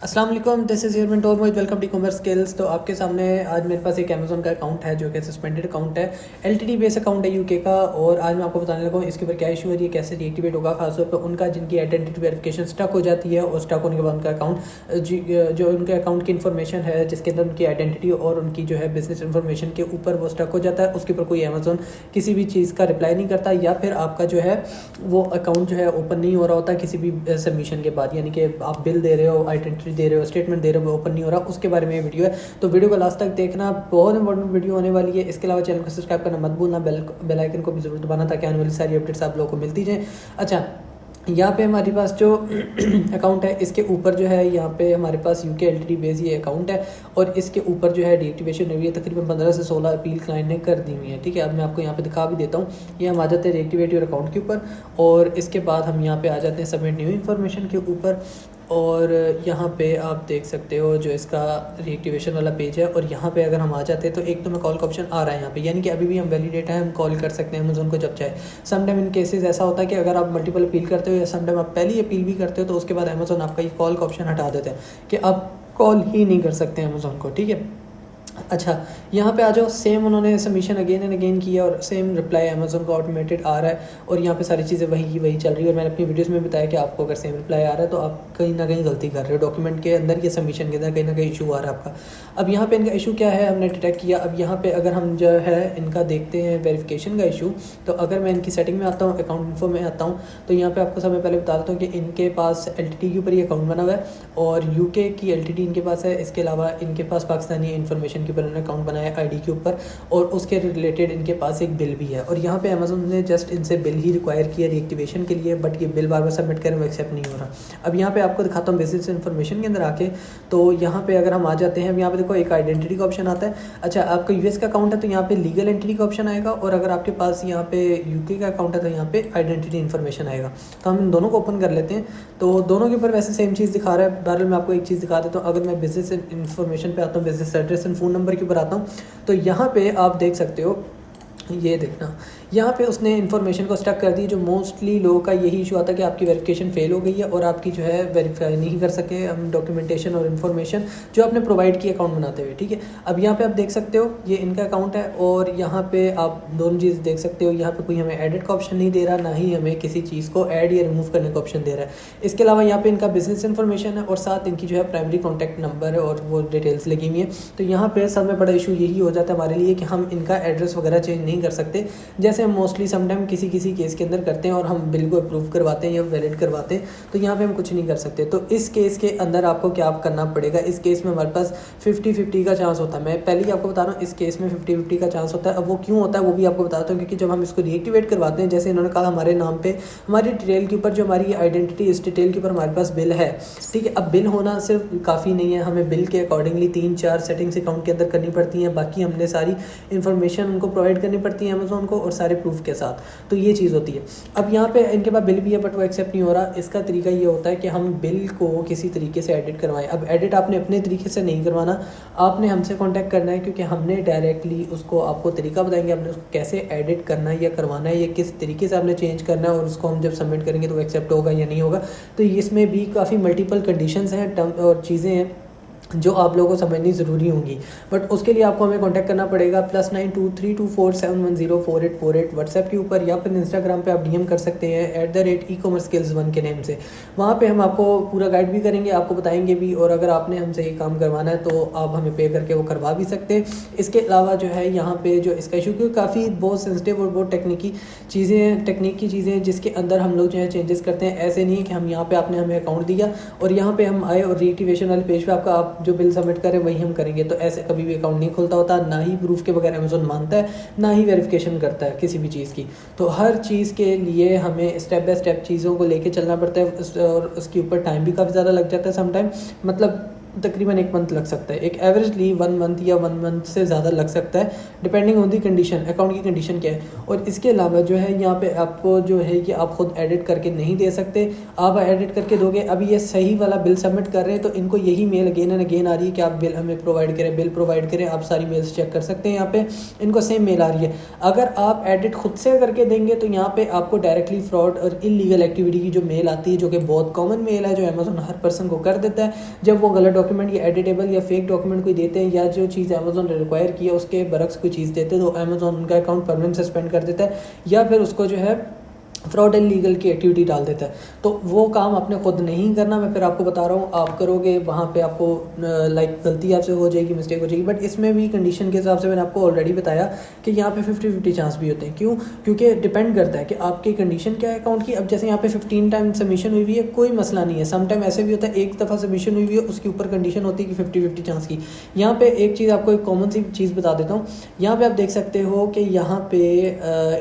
अस्सलाम वालेकुम, this is your mentor Mohit. Welcome to commerce skills. तो आपके सामने आज मेरे पास एक अमेज़न का अकाउंट है जो कि सस्पेंडेड अकाउंट है, एलटीडी बेस अकाउंट है यूके का। और आज मैं आपको बताने लगा हूँ इसके ऊपर क्या इशू है, ये कैसे रीएक्टिवेट होगा। खासतौर पर उनका जिनकी आइडेंटिटी वेरिफिकेशन स्टक हो जाती है और स्टक होने के बाद उनका अकाउंट जो उनके अकाउंट की इन्फॉर्मेशन है जिसके अंदर उनकी आइडेंटिटी और उनकी जो है बिजनेस इन्फॉर्मेशन के ऊपर वो स्टक हो जाता है, उसके ऊपर कोई अमेज़न किसी भी चीज़ का रिप्लाई नहीं करता, या फिर आपका जो है वो अकाउंट जो है ओपन नहीं हो रहा होता किसी भी सबमिशन के बाद। यानी कि आप बिल दे रहे हो, आइडेंटिटी दे रहे हो, स्टेटमेंट दे रहे हो, ओपन नहीं हो रहा, उसके बारे में ये वीडियो है। तो वीडियो को लास्ट तक देखना, बहुत इंपॉर्टेंट वीडियो होने वाली है। इसके अलावा चैनल को सब्सक्राइब करना मत भूलना, बेल आइकन को भी जरूर दबाना ताकि आने वाली सारी अपडेट्स आप लोगों को मिलती जाएँ। अच्छा, यहाँ पे हमारे पास जो अकाउंट है इसके ऊपर जो है यहाँ पे हमारे पास यूके एलटीडी बेस ये अकाउंट है और इसके ऊपर जो है डीएक्टिवेशन हुई है। तकरीबन 15 से 16 अपील क्लाइंट ने कर दी हुई है। ठीक है, अब मैं आपको यहाँ पे दिखा भी देता हूँ। ये हम आ जाते हैं डीएक्टिवेट योर अकाउंट के ऊपर और इसके बाद हम यहाँ पे आ जाते हैं सबमिट न्यू इन्फॉर्मेशन के ऊपर। और यहाँ पे आप देख सकते हो जो इसका रीएक्टिवेशन वाला पेज है। और यहाँ पे अगर हम आ जाते हैं तो एक तो मैं कॉल का ऑप्शन आ रहा है यहाँ पे, यानी कि अभी भी हम वैलिडेट है, हम कॉल कर सकते हैं अमेज़न को जब चाहे। समटाइम इन केसेस ऐसा होता है कि अगर आप मल्टीपल अपील करते हो या समटाइम आप पहली अपील भी करते हो तो उसके बाद अमेज़न आपका ये कॉल का ऑप्शन हटा देते हैं कि आप कॉल ही नहीं कर सकते अमेज़न को। ठीक है, अच्छा यहाँ पे आ जाओ। सेम उन्होंने सबमिशन अगेन एंड अगेन किया और सेम रिप्लाई अमेज़न का ऑटोमेटेड आ रहा है और यहाँ पे सारी चीज़ें वही चल रही है। और मैंने अपनी वीडियोस में बताया कि आपको अगर सेम रिप्लाई आ रहा है तो आप कहीं ना कहीं गलती कर रहे हो, डॉक्यूमेंट के अंदर या सबमिशन के अंदर कहीं ना कहीं इशू आ रहा है आपका। अब यहाँ पे इनका इशू क्या है हमने डिटेक्ट किया। अब यहाँ पे अगर हम जो है इनका देखते हैं वेरिफिकेशन का इशू, तो अगर मैं इनकी सेटिंग में आता हूँ, अकाउंट इन्फो में आता हूँ, तो यहाँ पे आपको समय पहले बता देता हूँ कि इनके पास एलटीडी के ऊपर ये अकाउंट बना हुआ है और यूके की एलटीडी इनके पास है। इसके अलावा इनके पास पाकिस्तानी इन्फॉर्मेशन के ऊपर इन्होंने अकाउंट बनाया आईडी के ऊपर और उसके रिलेटेड इनके पास एक बिल भी है। और यहाँ पे अमेज़न ने जस्ट इनसे बिल ही रिक्वायर किया रीएक्टिवेशन के लिए, बट ये बिल बार बार सबमिट करें वो एक्सेप्ट नहीं हो रहा। अब यहाँ पे आपको दिखाता हूँ बिजनेस इन्फॉर्मेशन के अंदर आके। तो यहाँ पे अगर हम आ जाते हैं, यहाँ पे देखो एक आइडेंटिटी का ऑप्शन आता है। अच्छा, आपका यूएस का अकाउंट है तो यहाँ पे लीगल एंटिटी का ऑप्शन आएगा और अगर आपके पास यहाँ पे यूके का अकाउंट है तो यहाँ पे आइडेंटिटी इन्फॉर्मेशन आएगा। तो हम इन दोनों को ओपन कर लेते हैं। तो दोनों के ऊपर वैसे सेम चीज़ दिखा रहा है। बहरहाल मैं आपको एक चीज़ दिखा देता हूँ। अगर मैं बिजनेस इन्फॉर्मेशन पे आता हूँ, business address and phone number के ऊपर आता हूँ, तो यहाँ पे आप देख सकते हो, ये देखना यहाँ पे उसने इन्फॉर्मेशन को स्टक कर दी। जो मोस्टली लोगों का यही इशू आता है कि आपकी वेरिफिकेशन फेल हो गई है और आपकी जो है वेरीफाई नहीं कर सके हम डॉक्यूमेंटेशन और इन्फॉर्मेशन जो आपने प्रोवाइड की अकाउंट बनाते हुए। ठीक है, अब यहाँ पे आप देख सकते हो ये इनका अकाउंट है और यहाँ पे आप दोनों चीज़ देख सकते हो। यहाँ पे कोई हमें एडिट का ऑप्शन नहीं दे रहा, ना ही हमें किसी चीज़ को ऐड या रिमूव करने का ऑप्शन दे रहा है। इसके अलावा यहाँ पे इनका बिजनेस इन्फॉर्मेशन है और साथ इनकी जो है प्राइमरी कॉन्टैक्ट नंबर है और वो डिटेल्स लगी हुई है। तो यहाँ पे सब में बड़ा इशू यही हो जाता है हमारे लिए कि हम इनका एड्रेस वगैरह चेंज नहीं कर सकते, जैसे हम मोस्टली समटाइम किसी केस के अंदर करते हैं और हम बिल को अप्रूव करवाते हैं या वैलिड करवाते हैं। तो यहाँ पे हम कुछ नहीं कर सकते। तो इस केस के अंदर आपको क्या करना पड़ेगा, इस केस में हमारे पास 50-50 का चांस होता है। मैं पहले ही आपको बता रहा हूँ इस केस में 50-50 का चांस होता है। अब वो क्यों होता है वो भी आपको बताता हूँ, क्योंकि जब हम इसको रीएक्टिवेट करवाते हैं, जैसे इन्होंने कहा हमारे नाम पे हमारी डिटेल के ऊपर जो हमारी आइडेंटिटी इस डिटेल के ऊपर हमारे पास बिल है। ठीक है, अब बिल होना सिर्फ काफ़ी नहीं है, हमें बिल के अकॉर्डिंगली 3-4 सेटिंग्स अकाउंट के अंदर करनी पड़ती हैं। बाकी हमने सारी इन्फॉर्मेशन उनको प्रोवाइड करनी पड़ती है अमेज़न को और सारे प्रूफ के साथ। तो ये चीज़ होती है। अब यहाँ पे इनके पास बिल भी है बट वो एक्सेप्ट नहीं हो रहा। इसका तरीका ये होता है कि हम बिल को किसी तरीके से एडिट करवाएं। अब एडिट आपने अपने तरीके से नहीं करवाना, आपने हमसे कांटेक्ट करना है, क्योंकि हमने डायरेक्टली उसको आपको तरीका बताएंगे आपने उसको कैसे एडिट करना है या करवाना है या किस तरीके से आपने चेंज करना है और उसको हम जब सबमिट करेंगे तो वो एक्सेप्ट होगा या नहीं होगा। तो इसमें भी काफ़ी मल्टीपल कंडीशंस हैं, टर्म और चीज़ें हैं जो आप लोगों को समझनी ज़रूरी होंगी। बट उसके लिए आपको हमें कांटेक्ट करना पड़ेगा +923247104848 व्हाट्सएप के ऊपर, या फिर इंस्टाग्राम पे आप डीएम कर सकते हैं @ecommerceskills1 के नेम से। वहाँ पे हम आपको पूरा गाइड भी करेंगे, आपको बताएंगे भी, और अगर आपने हमसे ये काम करवाना है तो आप हमें पे करके वो करवा भी सकते हैं। इसके अलावा जो है यहाँ पे जो इसका इशू, क्योंकि काफ़ी बहुत सेंसिटिव और बहुत टेक्निक की चीज़ें हैं जिसके अंदर हम लोग जो है चेंजेस करते हैं। ऐसे नहीं है कि हम यहाँ पे आपने हमें अकाउंट दिया और यहाँ पे हम आए और रीएक्टिवेशन वाले पेज पे आपका आप जो बिल सबमिट करें वही हम करेंगे। तो ऐसे कभी भी अकाउंट नहीं खुलता होता, ना ही प्रूफ के बगैर अमेज़न मानता है, ना ही वेरिफिकेशन करता है किसी भी चीज़ की। तो हर चीज़ के लिए हमें स्टेप बाय स्टेप चीज़ों को लेके चलना पड़ता है और उसके ऊपर टाइम भी काफ़ी ज़्यादा लग जाता है समटाइम। मतलब तकरीबन 1 मंथ लग सकता है, एक एवरेजली 1 मंथ या 1 मंथ से ज़्यादा लग सकता है, depending on the condition, account की कंडीशन क्या है। और इसके अलावा जो है यहाँ पे आपको जो है कि आप खुद एडिट करके नहीं दे सकते, आप एडिट करके दोगे। अभी ये सही वाला बिल सबमिट कर रहे हैं तो इनको यही मेल अगेन एंड अगेन आ रही है कि आप बिल हमें प्रोवाइड करें, बिल प्रोवाइड करें। आप सारी मेल्स चेक कर सकते हैं, यहाँ पे इनको सेम मेल आ रही है। अगर आप एडिट खुद से करके देंगे तो यहाँ पे आपको डायरेक्टली फ्रॉड और इलीगल एक्टिविटी की जो मेल आती है, जो कि बहुत कॉमन मेल है, जो अमेजोन हर पर्सन को कर देता है जब वो गलत डॉक्यूमेंट या एडिटेबल या फेक डॉक्यूमेंट कोई देते हैं, या जो चीज़ अमेजोन ने रिक्वायर किया उसके बरक्स कोई चीज़ देते हैं, तो अमेजोन उनका अकाउंट परमानेंट सस्पेंड कर देता है या फिर उसको जो है फ्रॉड एंड लीगल की एक्टिविटी डाल देता है। तो वो काम आपने खुद नहीं करना, मैं फिर आपको बता रहा हूँ। आप करोगे वहाँ पे आपको लाइक गलती आपसे हो जाएगी, मिस्टेक हो जाएगी। बट इसमें भी कंडीशन के हिसाब से मैंने आपको ऑलरेडी बताया कि यहाँ पे 50-50 चांस भी होते हैं। क्यों? क्योंकि डिपेंड करता है कि आपकी कंडीशन क्या है अकाउंट की। अब जैसे यहाँ पे 15 टाइम सबमिशन हुई है, कोई मसला नहीं है। सम टाइम ऐसे भी होता है एक दफ़ा सबमिशन हुई है, उसके ऊपर कंडीशन होती है कि 50-50 चांस की। यहाँ पे एक चीज़ आपको एक कॉमन सी चीज़ बता देता हूँ। यहाँ पे आप देख सकते हो कि यहाँ पे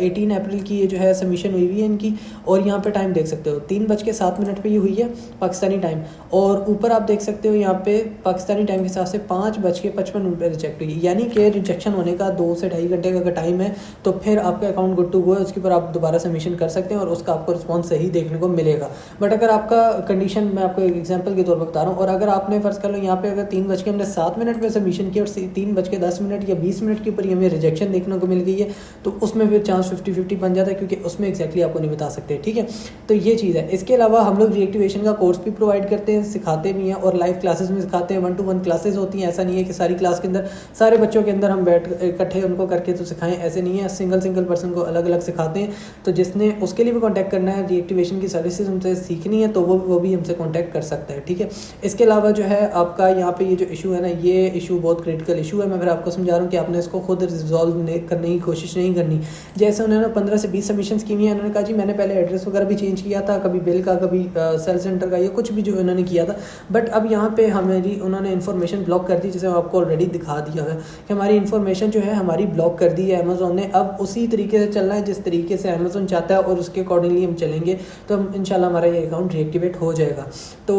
18 अप्रैल की ये जो है सबमिशन हुई है इनकी, और यहाँ पे टाइम देख सकते हो 3:07 पे ये हुई है पाकिस्तानी टाइम। और ऊपर आप देख सकते हो यहाँ पे पाकिस्तानी टाइम के हिसाब से 5:55 पे रिजेक्ट हुई, यानी कि रिजेक्शन होने का 2 से 2.5 घंटे का अगर टाइम है तो फिर आपका अकाउंट गुड टू गो है। उसके ऊपर आप दोबारा सबमिशन कर सकते हैं और उसका आपको रिस्पॉन्स सही देखने को मिलेगा। बट अगर आपका कंडीशन, मैं आपको एक एग्जाम्पल के तौर पर बता रहा हूँ, और अगर आपने फ़र्ज़ कर लो यहाँ पे अगर 3:07 पे सबमिशन किया और 3:10 या 20 मिनट के ऊपर ही हमें रिजेक्शन देखने को मिल गई है, तो उसमें फिर चांस 50-50 बन जाता है, क्योंकि उसमें एक्जैक्टली आपको नहीं बता सकते। ठीक है, तो ये चीज़ है। इसके अलावा हम लोग रीएक्टिवेशन का कोर्स भी प्रोवाइड करते हैं, सिखाते भी हैं, और लाइव क्लासेस में सिखाते हैं। 1-to-1 क्लासेस होती हैं। ऐसा नहीं है कि सारी क्लास के अंदर सारे बच्चों के अंदर हम बैठ इकट्ठे उनको करके तो सिखाएं, ऐसे नहीं है। सिंगल पर्सन को अलग अलग सिखाते हैं। तो जिसने उसके लिए भी कॉन्टैक्ट करना है, रीएक्टिवेशन की सर्विसेज हमसे सीखनी है, तो वो भी हमसे कॉन्टैक्ट कर सकता है। ठीक है, इसके अलावा जो है आपका यहाँ पे ये जो इशू है ना, ये इशू बहुत क्रिटिकल इशू है। मैं फिर आपको समझा रहा हूँ कि आपने इसको खुद रिजॉल्व करने की कोशिश नहीं करनी। जैसे उन्होंने 15 से 20 सबमिशन की हुई है, उन्होंने कहा जी मैंने पहले एड्रेस वगैरह भी चेंज किया था, कभी बिल का, कभी सेल सेंटर का, या कुछ भी जो उन्होंने किया था। बट अब यहाँ पे हमारी उन्होंने इन्फॉर्मेशन ब्लॉक कर दी, जैसे आपको ऑलरेडी दिखा दिया है कि हमारी इन्फॉर्मेशन जो है हमारी ब्लॉक कर दी है अमेजोन ने। अब उसी तरीके से चलना है जिस तरीके से अमेजोन चाहता है, और उसके अकॉर्डिंगली हम चलेंगे, तो हम इंशाल्लाह हमारा ये अकाउंट रीएक्टिवेट हो जाएगा। तो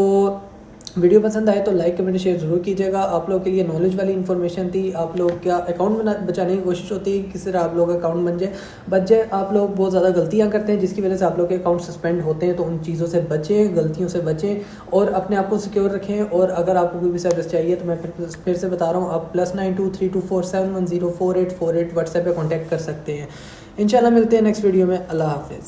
वीडियो पसंद आए तो लाइक कमेंट शेयर ज़रूर कीजिएगा। आप लोगों के लिए नॉलेज वाली इन्फॉर्मेशन थी। आप लोग का अकाउंट बचाने की कोशिश होती है, किस तरह आप लोग का अकाउंट बच जाए। आप लोग बहुत ज़्यादा गलतियां करते हैं जिसकी वजह से आप लोग के अकाउंट सस्पेंड होते हैं, तो उन चीज़ों से बचें, गलतियों से बचें और अपने आप को सिक्योर रखें। और अगर आपको कोई भी सर्विस चाहिए तो मैं फिर से बता रहा हूँ, आप +923247104848 व्हाट्सएप पर कॉन्टैक्ट कर सकते हैं। इंशाल्लाह मिलते हैं नेक्स्ट वीडियो में। अल्लाह हाफिज़।